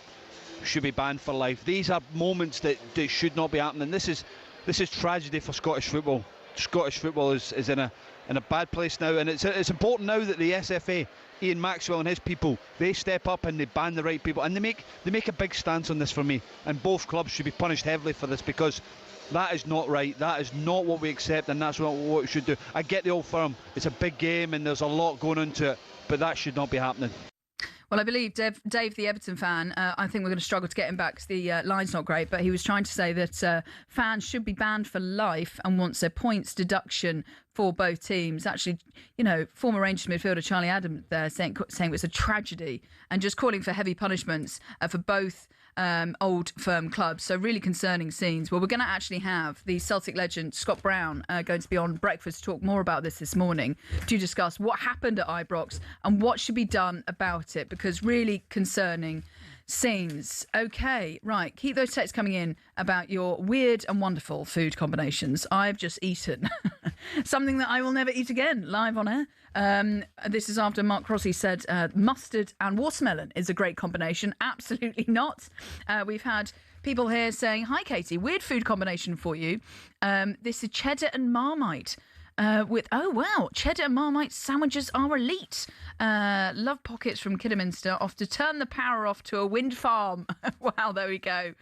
should be banned for life. These are moments that should not be happening. This is tragedy for Scottish football. Scottish football is in a bad place now, and it's important now that the SFA, Ian Maxwell and his people, they step up and they ban the right people, and they make a big stance on this for me. And both clubs should be punished heavily for this, because that is not right. That is not what we accept, and that's not what we should do. I get the Old Firm. It's a big game and there's a lot going into it, but that should not be happening. Well, I believe Dave, the Everton fan, I think we're going to struggle to get him back because the line's not great, but he was trying to say that fans should be banned for life and wants a points deduction for both teams. Actually, former Rangers midfielder Charlie Adam there saying it was a tragedy and just calling for heavy punishments for both old firm clubs. So really concerning scenes. Well, we're going to actually have the Celtic legend Scott Brown going to be on Breakfast to talk more about this morning to discuss what happened at Ibrox and what should be done about it, because really concerning scenes. Okay, right. Keep those texts coming in about your weird and wonderful food combinations. I've just eaten something that I will never eat again live on air. This is after Mark Crossley said mustard and watermelon is a great combination. Absolutely not. We've had people here saying, hi, Katie, weird food combination for you. This is cheddar and Marmite. Cheddar and Marmite sandwiches are elite. Love pockets from Kidderminster, off to turn the power off to a wind farm. Wow, there we go.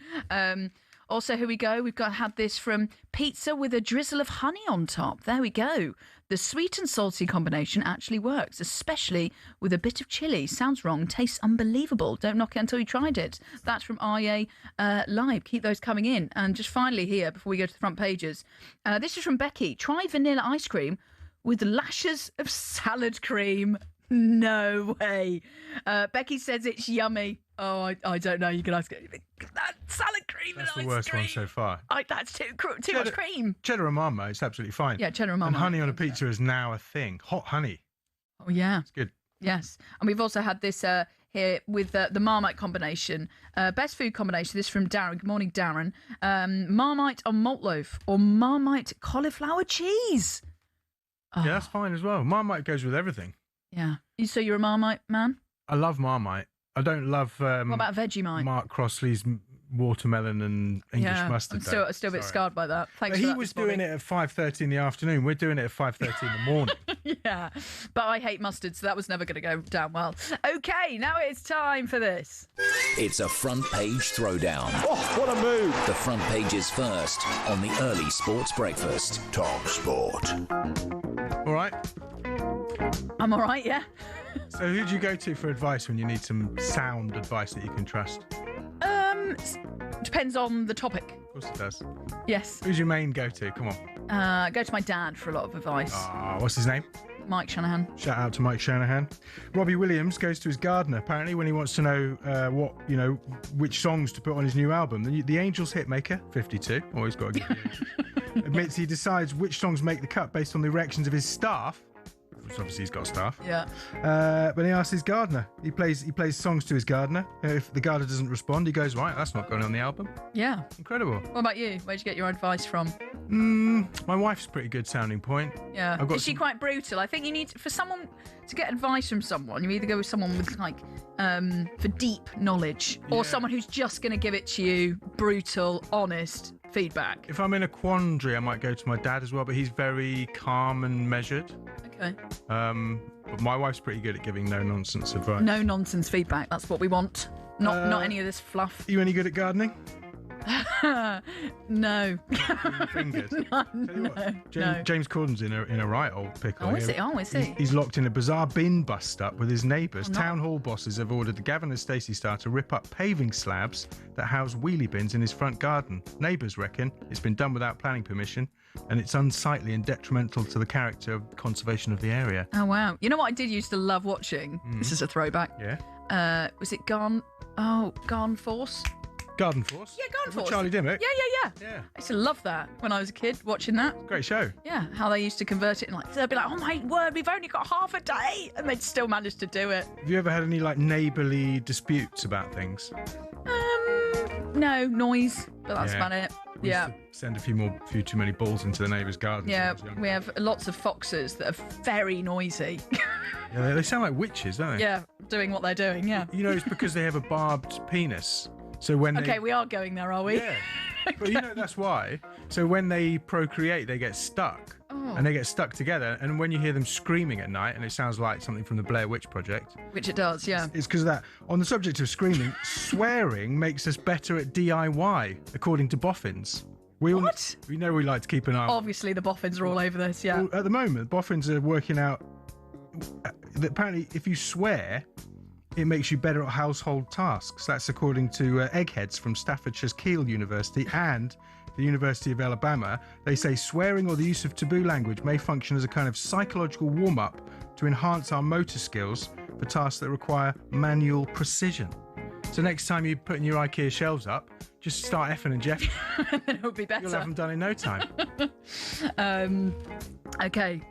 Also, here we go. We've had this from pizza with a drizzle of honey on top. There we go. The sweet and salty combination actually works, especially with a bit of chilli. Sounds wrong, tastes unbelievable. Don't knock it until you tried it. That's from RA Live. Keep those coming in. And just finally here, before we go to the front pages, this is from Becky. Try vanilla ice cream with lashes of salad cream. No way. Becky says it's yummy. Oh, I don't know. You can ask it. That salad cream That's and the worst one so far. That's too much cream. Cheddar and Marmite, it's absolutely fine. Yeah, cheddar and Marmite. And honey on a pizza is now a thing. Hot honey. Oh, yeah. It's good. Yes. And we've also had this here with the Marmite combination. Best food combination. This is from Darren. Good morning, Darren. Marmite on malt loaf or Marmite cauliflower cheese. Oh. Yeah, that's fine as well. Marmite goes with everything. Yeah. So you're a Marmite man? I love Marmite. I don't love what about Vegemite? Mark Crossley's watermelon and English mustard. I'm still a bit scarred by that. Thanks for that. He was doing it at 5:30 in the afternoon. We're doing it at 5:30 in the morning. Yeah, but I hate mustard, so that was never going to go down well. Okay, now it's time for this. It's a front page throwdown. Oh, what a move! The front page is first on the early sports breakfast. talkSPORT. All right. I'm all right, yeah. So who do you go to for advice when you need some sound advice that you can trust? Depends on the topic. Of course it does. Yes. Who's your main go-to? Come on. Go to my dad for a lot of advice. What's his name? Mike Shanahan. Shout out to Mike Shanahan. Robbie Williams goes to his gardener, apparently, when he wants to know which songs to put on his new album. The Angels hitmaker, 52, always got to give the Angels, admits he decides which songs make the cut based on the reactions of his staff. Which obviously he's got staff. Yeah. But he asks his gardener. He plays songs to his gardener. If the gardener doesn't respond, he goes, right, that's not going on the album. Yeah. Incredible. What about you? Where'd you get your advice from? My wife's pretty good sounding point. Yeah. Is she quite brutal? I think you need, for someone to get advice from someone, you either go with someone with for deep knowledge or someone who's just going to give it to you, brutal, honest feedback. If I'm in a quandary, I might go to my dad as well, but he's very calm and measured. Okay. But my wife's pretty good at giving no-nonsense advice. No-nonsense feedback, that's what we want. Not any of this fluff. Are you any good at gardening? No. Fingers. No. James Corden's in a right old pickle. Oh, is he? Oh, is he? He's locked in a bizarre bin bust-up with his neighbours. Oh, no. Town hall bosses have ordered the Gavin and Stacey star to rip up paving slabs that house wheelie bins in his front garden. Neighbours reckon it's been done without planning permission, and it's unsightly and detrimental to the character of conservation of the area. Oh, wow. You know what I did used to love watching? This is a throwback. Yeah. Was it Gone Force? Garden Force? Yeah, Garden With Force. Charlie Dimmock? Yeah. I used to love that when I was a kid, watching that. Great show. Yeah, how they used to convert it, and they'd be like, "Oh my word, we've only got half a day," and they'd still manage to do it. Have you ever had any neighbourly disputes about things? No noise, but that's Yeah. about it. We Yeah. used to send a few too many balls into the neighbour's garden. Yeah, we have lots of foxes that are very noisy. Yeah, they sound like witches, don't they? Yeah, doing what they're doing, yeah. You know, it's because they have a barbed penis. So when they... Okay, we are going there, are we? Yeah. But you know that's why. So when they procreate, they get stuck. Oh. And they get stuck together. And when you hear them screaming at night, and it sounds like something from the Blair Witch Project. Which it does, yeah. It's because of that. On the subject of screaming, swearing makes us better at DIY, according to boffins. We know we like to keep an eye on. Obviously, the boffins are all over this, yeah. Well, at the moment, boffins are working out that apparently if you swear, it makes you better at household tasks. That's according to eggheads from Staffordshire's Keele University and the University of Alabama. They say swearing or the use of taboo language may function as a kind of psychological warm-up to enhance our motor skills for tasks that require manual precision. So next time you're putting your IKEA shelves up, just start effing and jeffing. Then it would be better. You'll have them done in no time. Okay.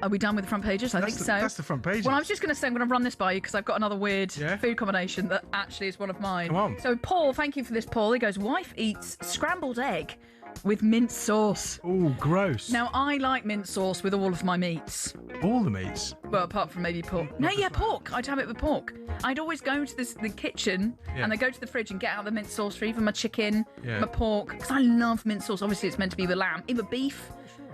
Are we done with the front pages? I think so. That's the front pages. Well, I was just going to say, I'm going to run this by you because I've got another weird food combination that actually is one of mine. Come on. So, Paul, thank you for this, Paul. He goes, wife eats scrambled egg with mint sauce. Oh, gross. Now, I like mint sauce with all of my meats. All the meats? Well, apart from maybe pork. No, yeah, pork. I'd have it with pork. I'd always go to the kitchen and I go to the fridge and get out the mint sauce for even my chicken, my pork, because I love mint sauce. Obviously, it's meant to be with lamb, even beef.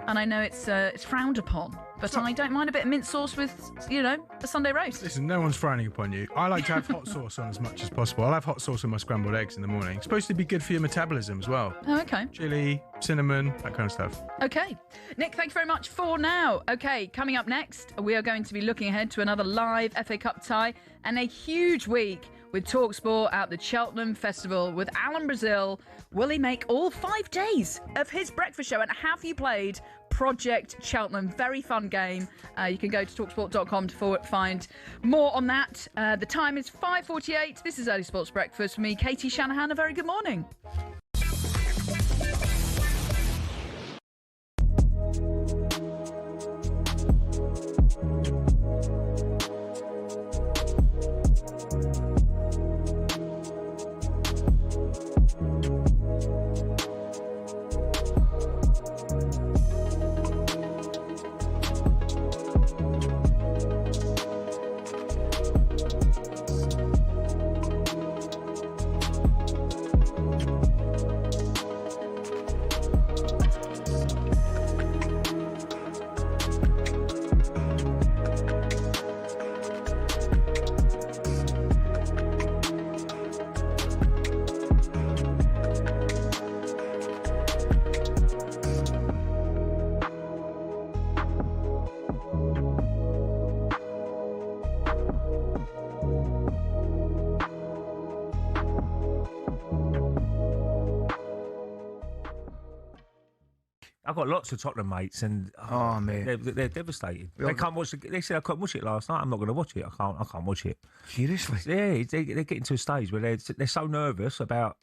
And I know it's frowned upon, but I don't mind a bit of mint sauce with, a Sunday roast. Listen, no one's frowning upon you. I like to have hot sauce on as much as possible. I'll have hot sauce on my scrambled eggs in the morning. It's supposed to be good for your metabolism as well. Oh, okay. Chili, cinnamon, that kind of stuff. Okay. Nick, thank you very much for now. Okay, coming up next, we are going to be looking ahead to another live FA Cup tie and a huge week with talkSPORT at the Cheltenham Festival with Alan Brazil. Will he make all 5 days of his breakfast show? And have you played Project Cheltenham? Very fun game. You can go to talksport.com to find more on that. The time is 5:48. This is Early Sports Breakfast with me, Katie Shanahan. A very good morning. I've got lots of Tottenham mates, and mate, they're devastated. They can't watch. They said I couldn't watch it last night. I'm not going to watch it. I can't watch it. Seriously? Yeah, they're getting to a stage where they're so nervous about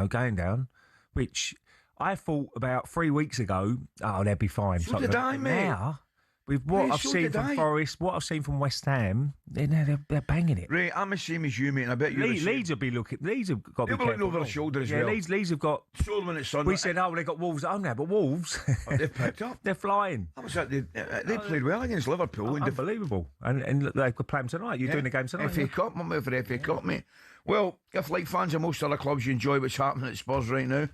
going down, which I thought about 3 weeks ago. Oh, they'd be fine. So did I, mate. Now, with what I've seen from Forest, what I've seen from West Ham, they're banging it. Right, I'm the same as you, mate, and I bet you. Leeds will be looking. Leeds have got to be careful. They're looking over their shoulder as well. Leeds have got. Solomon at Sunderland. We said, they've got Wolves at home now, but Wolves they've picked up. They're flying. I was at they played well against Liverpool. Unbelievable. And they could play them tonight. You're doing the game tonight. FA Cup, I'm out for the FA Cup, mate. Well, if like fans of most other clubs, you enjoy what's happening at Spurs right now,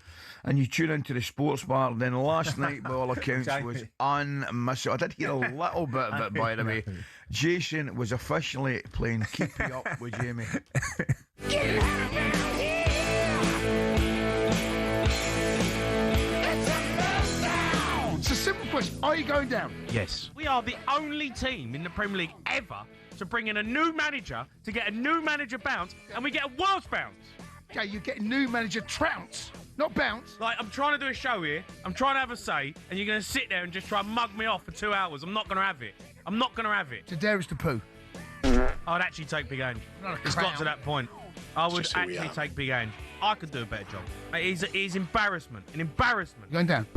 and you tune into the sports bar, then last night, by all accounts, was unmissable. I did hear a little bit of it, by the way. Jason was officially playing Keep Me Up with Jamie. Are you going down? Yes. We are the only team in the Premier League ever to bring in a new manager, to get a new manager bounce, and we get a worse bounce. Okay, you get a new manager trounce, not bounce. Like, I'm trying to do a show here, I'm trying to have a say, and you're going to sit there and just try and mug me off for 2 hours. I'm not going to have it. I'm not going to have it. To dare is to poo. I'd actually take Big Ange. Not a It's got clown. to that point. I would Just who we actually are. take Big Ange. I could do a better job. It is embarrassment. An embarrassment. Going down.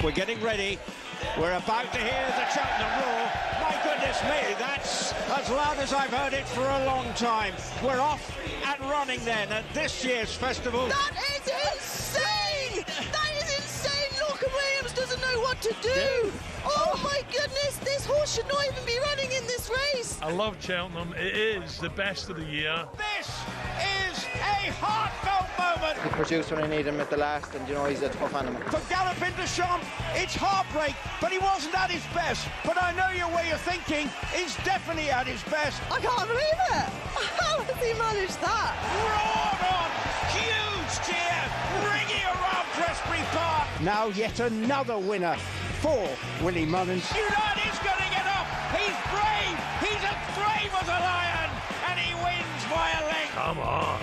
We're getting ready. We're about to hear the Cheltenham roar. My goodness me, that's as loud as I've heard it for a long time. We're off and running then at this year's festival. That is insane! That is insane! Lorcan Williams doesn't know what to do! Oh my goodness, this horse should not even be running in this race! I love Cheltenham. It is the best of the year. This is a heartfelt moment. He produced when I need him at the last, and you know he's a tough animal. For Galloping Deschamps, it's heartbreak, but he wasn't at his best. But I know your way of thinking. He's definitely at his best. I can't believe it! How has he managed that? Roared on, huge cheer, ringing around Prestbury Park. Now yet another winner for Willie Mullins. United's going to get up. He's brave. He's as brave as a lion, and he wins by a length. Come on.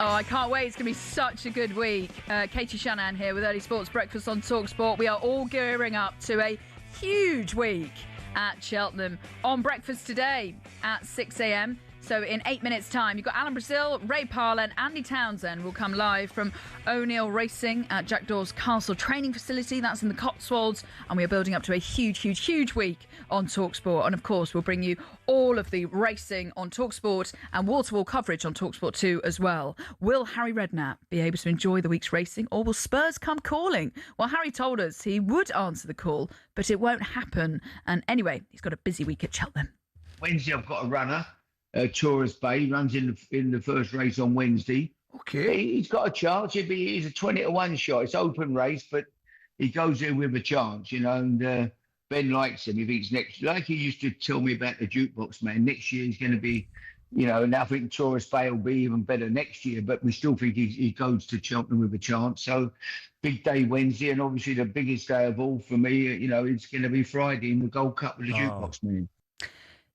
Oh, I can't wait. It's going to be such a good week. Katie Shanahan here with Early Sports Breakfast on talkSPORT. We are all gearing up to a huge week at Cheltenham on breakfast today at 6 a.m. So in 8 minutes' time, you've got Alan Brazil, Ray Parler and Andy Townsend will come live from O'Neill Racing at Jack Dawes Castle training facility. That's in the Cotswolds. And we are building up to a huge week on talkSPORT. And of course, we'll bring you all of the racing on talkSPORT and wall-to-wall coverage on talkSPORT 2 as well. Will Harry Redknapp be able to enjoy the week's racing, or will Spurs come calling? Well, Harry told us he would answer the call, but it won't happen. And anyway, he's got a busy week at Cheltenham. Wednesday, I've got a runner. Tourist Bay runs in the first race on Wednesday. Okay. He's got a chance. He's a 20-1 shot. It's open race, but he goes there with a chance, you know. And Ben likes him. He thinks next, like he used to tell me about the jukebox man. Next year he's going to be, you know. And I think Tourist Bay will be even better next year. But we still think he goes to Cheltenham with a chance. So big day Wednesday, and obviously the biggest day of all for me, you know, it's going to be Friday in the Gold Cup with the jukebox man.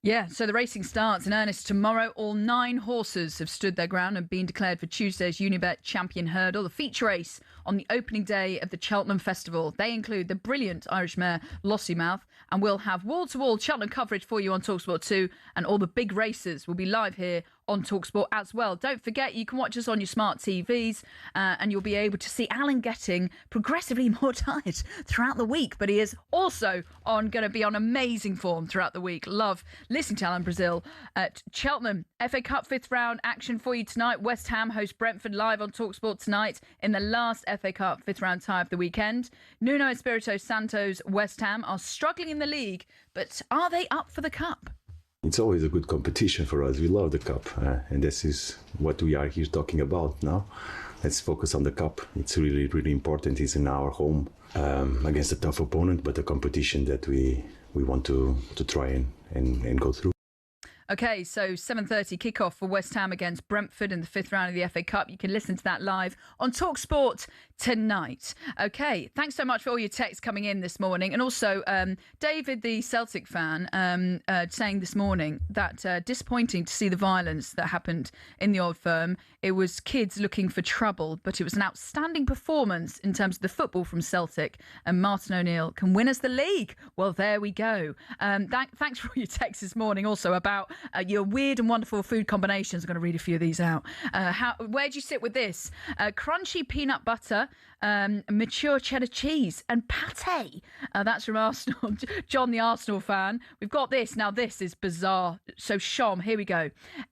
Yeah, so the racing starts in earnest tomorrow. All 9 horses have stood their ground and been declared for Tuesday's Unibet Champion Hurdle, the feature race on the opening day of the Cheltenham Festival. They include the brilliant Irish mare Lossiemouth, and we'll have wall-to-wall Cheltenham coverage for you on talkSPORT 2, and all the big races will be live here on talkSPORT as well. Don't forget, you can watch us on your smart TVs, and you'll be able to see Alan getting progressively more tired throughout the week, but he is also going to be on amazing form throughout the week. Love listening to Alan Brazil at Cheltenham. FA Cup 5th round action for you tonight. West Ham host Brentford live on talkSPORT tonight in the last FA Cup 5th round tie of the weekend. Nuno Espirito Santo's West Ham are struggling in the league, but are they up for the cup? It's always a good competition for us. We love the cup, and this is what we are here talking about now. Let's focus on the cup. It's really, really important. It's in our home against a tough opponent, but a competition that we want to try and go through. Okay, so 7:30 kickoff for West Ham against Brentford in the 5th round of the FA Cup. You can listen to that live on talkSPORT tonight. Okay, thanks so much for all your texts coming in this morning. And also, David, the Celtic fan, saying this morning that disappointing to see the violence that happened in the Old Firm. It was kids looking for trouble, but it was an outstanding performance in terms of the football from Celtic. And Martin O'Neill can win us the league. Well, there we go. Thanks for all your texts this morning also about your weird and wonderful food combinations. I'm going to read a few of these out. Where do you sit with this? Crunchy peanut butter, mature cheddar cheese and pate. That's from Arsenal. John, the Arsenal fan. We've got this. Now, this is bizarre. So, Shom, here we go.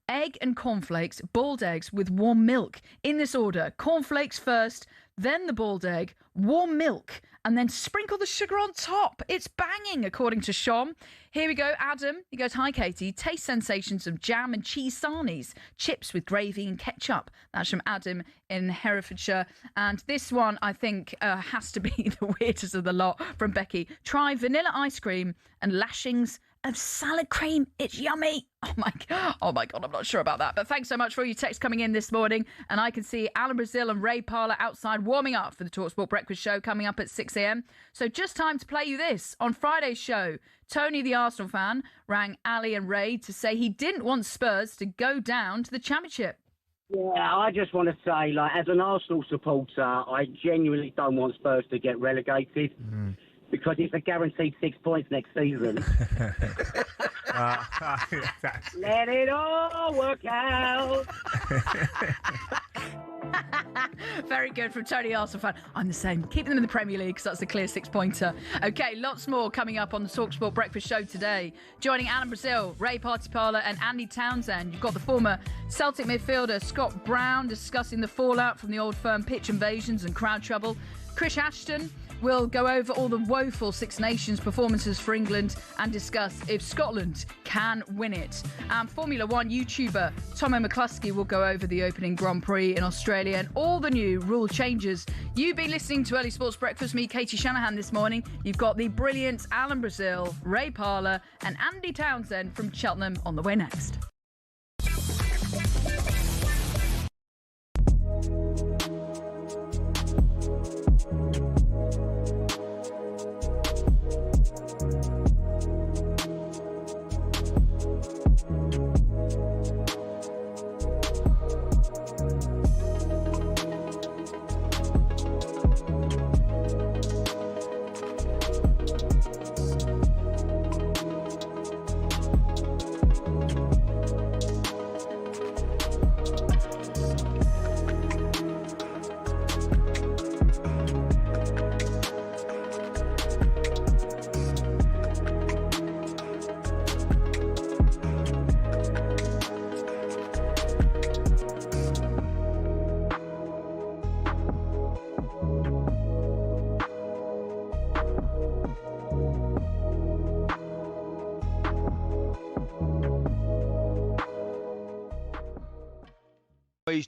Egg and cornflakes, boiled eggs with warm milk. In this order, cornflakes first, then the boiled egg, warm milk, and then sprinkle the sugar on top. It's banging, according to Shom. Here we go, Adam. He goes, hi, Katie. Taste sensations of jam and cheese sarnies, chips with gravy and ketchup. That's from Adam in Herefordshire. And this one, I think, has to be the weirdest of the lot, from Becky. Try vanilla ice cream and lashings of salad cream. It's yummy. Oh my God, I'm not sure about that. But thanks so much for all your texts coming in this morning. And I can see Alan Brazil and Ray Parlour outside warming up for the talkSPORT Breakfast Show coming up at 6 a.m. So just time to play you this. On Friday's show, Tony, the Arsenal fan, rang Ali and Ray to say he didn't want Spurs to go down to the Championship. Yeah, I just want to say, like, as an Arsenal supporter, I genuinely don't want Spurs to get relegated. Because it's a guaranteed 6 points next season. Let it all work out. Very good from Tony, Arsenal fan. I'm the same. Keep them in the Premier League because that's a clear 6-pointer. Okay, lots more coming up on the talkSPORT Breakfast Show today. Joining Alan Brazil, Ray Parlour and Andy Townsend, you've got the former Celtic midfielder Scott Brown discussing the fallout from the Old Firm pitch invasions and crowd trouble. Chris Ashton will go over all the woeful Six Nations performances for England and discuss if Scotland can win it. And Formula One YouTuber Tomo McCluskey will go over the opening Grand Prix in Australia and all the new rule changes. You've been listening to Early Sports Breakfast, me, Katie Shanahan, this morning. You've got the brilliant Alan Brazil, Ray Parlour and Andy Townsend from Cheltenham on the way next.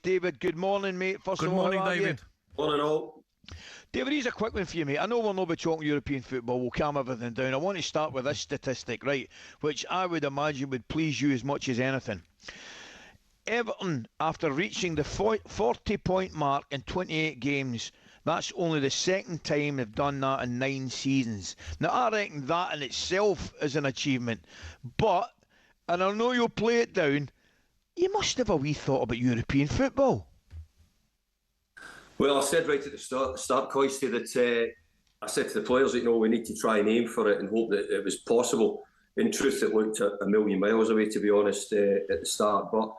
David, good morning, mate. First good of all, morning, David. Morning, all. David, here's a quick one for you, mate. I know we'll not be talking European football. We'll calm everything down. I want to start with this statistic, right, which I would imagine would please you as much as anything. Everton, after reaching the 40-point mark in 28 games, that's only the second time they've done that in 9 seasons. Now, I reckon that in itself is an achievement. But, and I know you'll play it down, you must have a wee thought about European football. Well, I said right at the start, Coisty, that I said to the players that, we need to try and aim for it and hope that it was possible. In truth, it looked a million miles away, to be honest, at the start. But